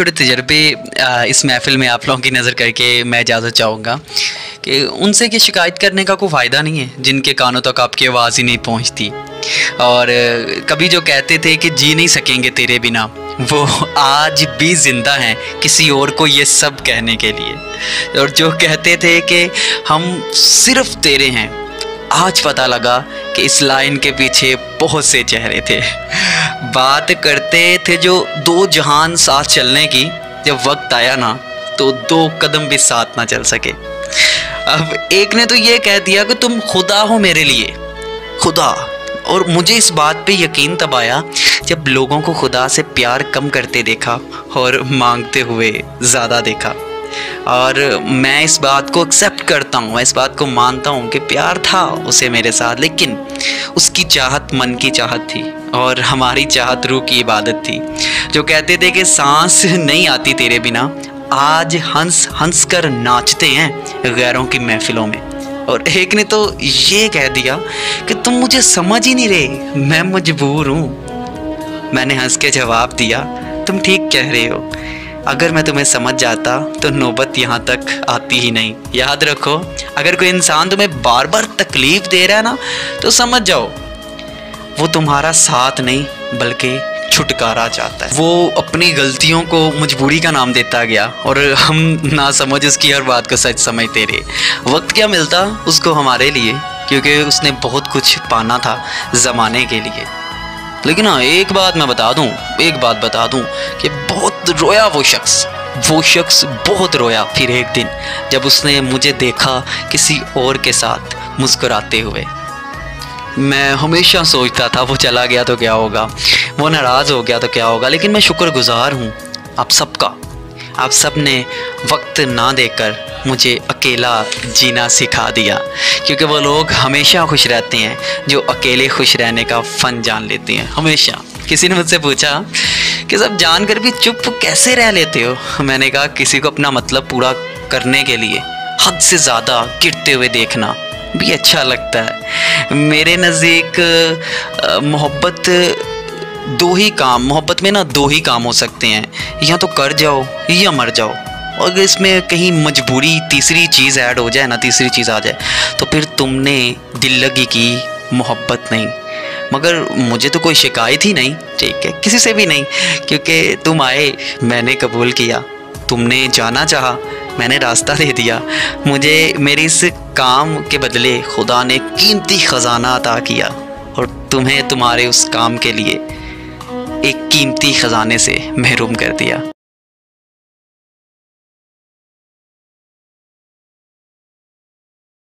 छोटे तजर्बे इस महफ़िल में आप लोगों की नज़र करके मैं इजाज़त चाहूँगा कि उनसे कि शिकायत करने का कोई फ़ायदा नहीं है जिनके कानों तक आपकी आवाज़ ही नहीं पहुँचती। और कभी जो कहते थे कि जी नहीं सकेंगे तेरे बिना, वो आज भी ज़िंदा हैं किसी और को ये सब कहने के लिए। और जो कहते थे कि हम सिर्फ़ तेरे हैं, आज पता लगा कि इस लाइन के पीछे बहुत से चेहरे थे। बात करते थे जो दो जहान साथ चलने की, जब वक्त आया ना तो दो कदम भी साथ ना चल सके। अब एक ने तो ये कह दिया कि तुम खुदा हो मेरे लिए, खुदा। और मुझे इस बात पे यकीन तब आया जब लोगों को खुदा से प्यार कम करते देखा और मांगते हुए ज़्यादा देखा। और मैं इस बात को एक्सेप्ट करता हूँ, मैं इस बात को मानता हूँ कि प्यार था उसे मेरे साथ, लेकिन उसकी चाहत मन की चाहत थी और हमारी चाहत रूह की इबादत थी। जो कहते थे कि सांस नहीं आती तेरे बिना, आज हंस हंस कर नाचते हैं गैरों की महफिलों में। और एक ने तो ये कह दिया कि तुम मुझे समझ ही नहीं रहे, मैं मजबूर हूँ। मैंने हंस के जवाब दिया, तुम ठीक कह रहे हो, अगर मैं तुम्हें समझ जाता तो नौबत यहाँ तक आती ही नहीं। याद रखो, अगर कोई इंसान तुम्हें बार बार तकलीफ़ दे रहा है ना, तो समझ जाओ वो तुम्हारा साथ नहीं बल्कि छुटकारा चाहता है। वो अपनी गलतियों को मजबूरी का नाम देता गया और हम ना समझ उसकी हर बात को सच समझते रहे। वक्त क्या मिलता उसको हमारे लिए, क्योंकि उसने बहुत कुछ पाना था ज़माने के लिए। लेकिन हाँ, एक बात बता दूं कि बहुत रोया वो शख्स बहुत रोया फिर एक दिन जब उसने मुझे देखा किसी और के साथ मुस्कुराते हुए। मैं हमेशा सोचता था वो चला गया तो क्या होगा, वो नाराज़ हो गया तो क्या होगा, लेकिन मैं शुक्रगुज़ार हूँ आप सबका। आप सब ने वक्त ना देकर मुझे अकेला जीना सिखा दिया, क्योंकि वो लोग हमेशा खुश रहते हैं जो अकेले खुश रहने का फ़न जान लेते हैं। हमेशा किसी ने मुझसे पूछा कि सब जानकर भी चुप कैसे रह लेते हो। मैंने कहा किसी को अपना मतलब पूरा करने के लिए हद से ज़्यादा गिरते हुए देखना भी अच्छा लगता है। मेरे नज़दीक मोहब्बत में ना दो ही काम हो सकते हैं, या तो कर जाओ या मर जाओ। और अगर इसमें कहीं मजबूरी तीसरी चीज़ ऐड हो जाए ना, तीसरी चीज़ आ जाए, तो फिर तुमने दिल लगी की मोहब्बत नहीं। मगर मुझे तो कोई शिकायत ही नहीं, ठीक है, किसी से भी नहीं, क्योंकि तुम आए, मैंने कबूल किया, तुमने जाना चाहा, मैंने रास्ता दे दिया। मुझे मेरे इस काम के बदले खुदा ने कीमती ख़जाना अता किया और तुम्हें तुम्हारे उस काम के लिए एक कीमती ख़जाने से महरूम कर दिया।